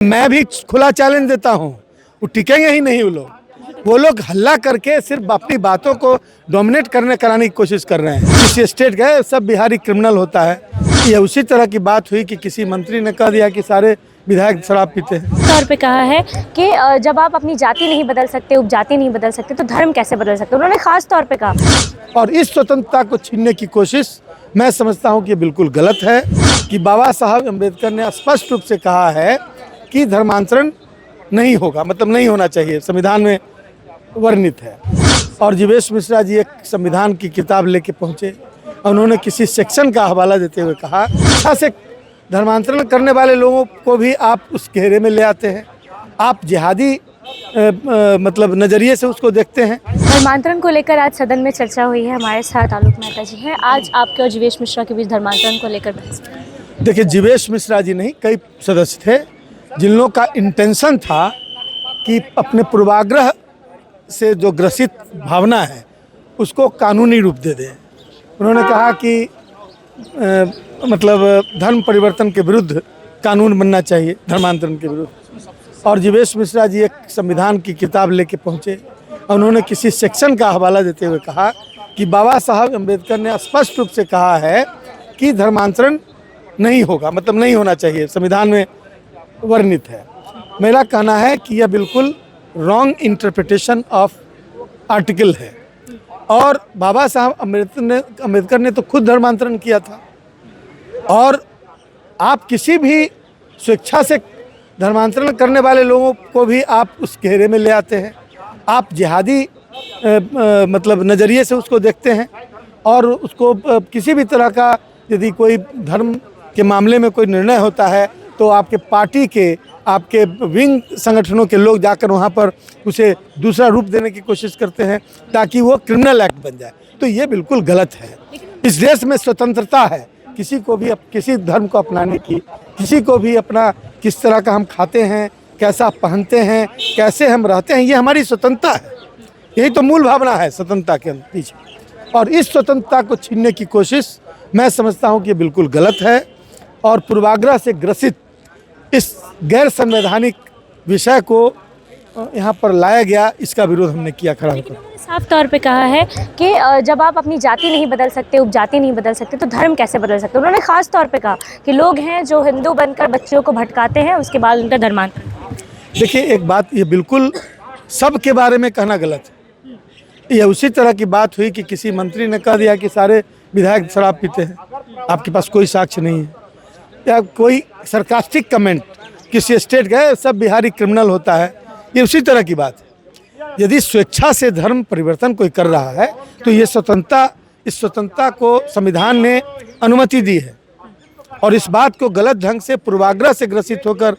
मैं भी खुला चैलेंज देता हूँ, वो टिकेंगे ही नहीं वो लोग हल्ला करके सिर्फ अपनी बातों को डोमिनेट कराने की कोशिश कर रहे हैं। किसी स्टेट गए सब बिहारी क्रिमिनल होता है, ये उसी तरह की बात हुई कि किसी मंत्री ने कह दिया कि सारे विधायक शराब पीते हैं। तौर पे कहा है कि जब आप अपनी जाति नहीं बदल सकते, उपजाति नहीं बदल सकते, तो धर्म कैसे बदल सकते, उन्होंने खास तौर पे कहा। और इस स्वतंत्रता को छीनने की कोशिश मैं समझता हूँ कि बिल्कुल गलत है कि बाबा साहब अम्बेडकर ने स्पष्ट रूप से कहा है कि धर्मांतरण नहीं होगा, मतलब नहीं होना चाहिए, संविधान में वर्णित है। और जीवेश मिश्रा जी एक संविधान की किताब लेके पहुँचे, उन्होंने किसी सेक्शन का हवाला देते हुए कहा अच्छा से धर्मांतरण करने वाले लोगों को भी आप उस घेरे में ले आते हैं, आप जिहादी मतलब नज़रिए से उसको देखते हैं। धर्मांतरण को लेकर आज सदन में चर्चा हुई है, हमारे साथ आलोक मेहता जी हैं। आज आपके और जीवेश मिश्रा के बीच धर्मांतरण को लेकर बहस। देखिए, जीवेश मिश्रा जी नहीं, कई सदस्य थे जिन लोगों का इंटेंशन था कि अपने पूर्वाग्रह से जो ग्रसित भावना है उसको कानूनी रूप दे दें। उन्होंने कहा कि मतलब धर्म परिवर्तन के विरुद्ध कानून बनना चाहिए, धर्मांतरण के विरुद्ध। और जीवेश मिश्रा जी एक संविधान की किताब लेके पहुँचे, उन्होंने किसी सेक्शन का हवाला देते हुए कहा कि बाबा साहब अम्बेडकर ने स्पष्ट रूप से कहा है कि धर्मांतरण नहीं होगा, मतलब नहीं होना चाहिए, संविधान में वर्णित है। मेरा कहना है कि यह बिल्कुल रॉन्ग इंटरप्रिटेशन ऑफ आर्टिकल है। और बाबा साहब अम्बेडकर ने तो खुद धर्मांतरण किया था, और आप किसी भी स्वेच्छा से धर्मांतरण करने वाले लोगों को भी आप उस घेरे में ले आते हैं, आप जिहादी मतलब नज़रिए से उसको देखते हैं। और उसको किसी भी तरह का यदि कोई धर्म के मामले में कोई निर्णय होता है तो आपके पार्टी के, आपके विंग संगठनों के लोग जाकर वहाँ पर उसे दूसरा रूप देने की कोशिश करते हैं ताकि वो क्रिमिनल एक्ट बन जाए। तो ये बिल्कुल गलत है। इस देश में स्वतंत्रता है किसी को भी किसी धर्म को अपनाने की, किसी को भी अपना किस तरह का हम खाते हैं, कैसा पहनते हैं, कैसे हम रहते हैं, ये हमारी स्वतंत्रता है। यही तो मूल भावना है स्वतंत्रता के पीछे। और इस स्वतंत्रता को छीनने की कोशिश मैं समझता हूँ कि बिल्कुल गलत है। और पूर्वाग्रह से ग्रसित इस गैर संवैधानिक विषय को यहाँ पर लाया गया, इसका विरोध हमने किया खड़ा होकर। साफ तौर पे कहा है कि जब आप अपनी जाति नहीं बदल सकते, उपजाति नहीं बदल सकते, तो धर्म कैसे बदल सकते, उन्होंने खास तौर पे कहा कि लोग हैं जो हिंदू बनकर बच्चों को भटकाते हैं, उसके बाद उनका धर्मांतरण। देखिए, एक बात, ये बिल्कुल सब के बारे में कहना गलत है। यह उसी तरह की बात हुई कि किसी मंत्री ने कह दिया कि सारे विधायक शराब पीते हैं, आपके पास कोई साक्ष्य नहीं है। या कोई सरकास्टिक कमेंट, किसी स्टेट गए सब बिहारी क्रिमिनल होता है, ये उसी तरह की बात है। यदि स्वेच्छा से धर्म परिवर्तन कोई कर रहा है तो ये स्वतंत्रता, इस स्वतंत्रता को संविधान ने अनुमति दी है। और इस बात को गलत ढंग से पूर्वाग्रह से ग्रसित होकर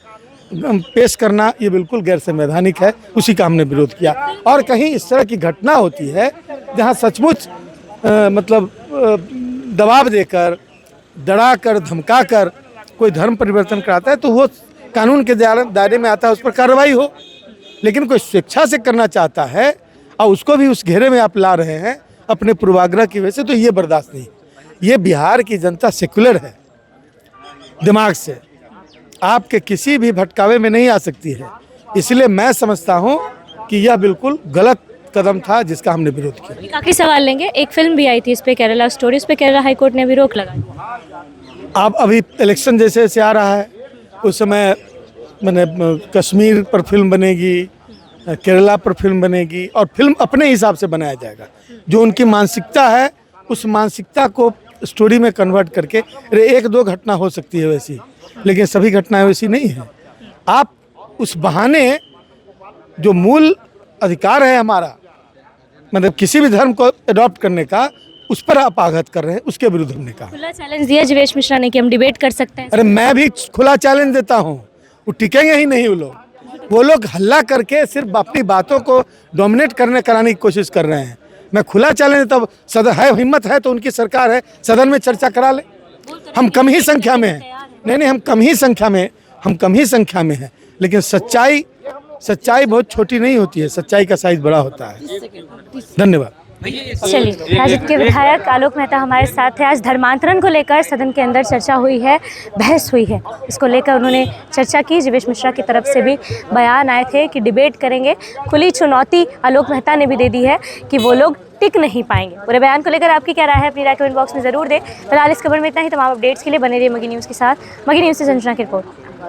पेश करना ये बिल्कुल गैर संवैधानिक है, उसी का हमने विरोध किया। और कहीं इस तरह की घटना होती है जहाँ सचमुच मतलब दबाव देकर, डरा कर, धमका कर कोई धर्म परिवर्तन कराता है तो वो कानून के दायरे में आता है, उस पर कार्रवाई हो। लेकिन कोई स्वेच्छा से करना चाहता है और उसको भी उस घेरे में आप ला रहे हैं अपने पूर्वाग्रह की वजह से, तो ये बर्दाश्त नहीं। ये बिहार की जनता सेकुलर है, दिमाग से आपके किसी भी भटकावे में नहीं आ सकती है। इसलिए मैं समझता हूँ कि यह बिल्कुल गलत कदम था जिसका हमने विरोध किया। आखिरी सवाल लेंगे, एक फिल्म भी आई थी इस पे, केरला स्टोरी, इस पे केरला हाईकोर्ट ने भी रोक लगाई। आप अभी इलेक्शन जैसे से आ रहा है, उस समय मैंने कश्मीर पर फिल्म बनेगी, केरला पर फिल्म बनेगी, और फिल्म अपने हिसाब से बनाया जाएगा। जो उनकी मानसिकता है उस मानसिकता को स्टोरी में कन्वर्ट करके, एक दो घटना हो सकती है वैसी, लेकिन सभी घटनाएं वैसी नहीं है। आप उस बहाने जो मूल अधिकार है हमारा, मतलब किसी भी धर्म को अडॉप्ट करने का, उस पर आप आघात कर रहे हैं, उसके विरुद्ध हमने कहा। खुला चैलेंज दिया जीवेश मिश्रा ने कि हम डिबेट कर सकते हैं। अरे मैं भी खुला चैलेंज देता हूँ, वो टिकेंगे ही नहीं वो लोग हल्ला करके सिर्फ अपनी बातों को डोमिनेट कराने की कोशिश कर रहे हैं। मैं खुला चैलेंज देता हूँ, सदन है, हिम्मत है तो उनकी सरकार है, सदन में चर्चा करा ले। हम कम ही संख्या में हैं, नहीं, हम कम ही संख्या में हैं, लेकिन सच्चाई बहुत छोटी नहीं होती है, सच्चाई का साइज बड़ा होता है। धन्यवाद। चलिए, राजद के विधायक आलोक मेहता हमारे साथ थे। आज धर्मांतरण को लेकर सदन के अंदर चर्चा हुई है, बहस हुई है, इसको लेकर उन्होंने चर्चा की। जीवेश मिश्रा की तरफ से भी बयान आए थे कि डिबेट करेंगे। खुली चुनौती आलोक मेहता ने भी दे दी है कि वो लोग टिक नहीं पाएंगे। पूरे बयान को लेकर आपकी क्या राय है, अपनी राय कमेंट बॉक्स में ज़रूर दें। फिलहाल इस खबर में इतना ही। तमाम अपडेट्स के लिए बने रहिए मगी न्यूज़ के साथ। मगी न्यूज़ से संजना की रिपोर्ट।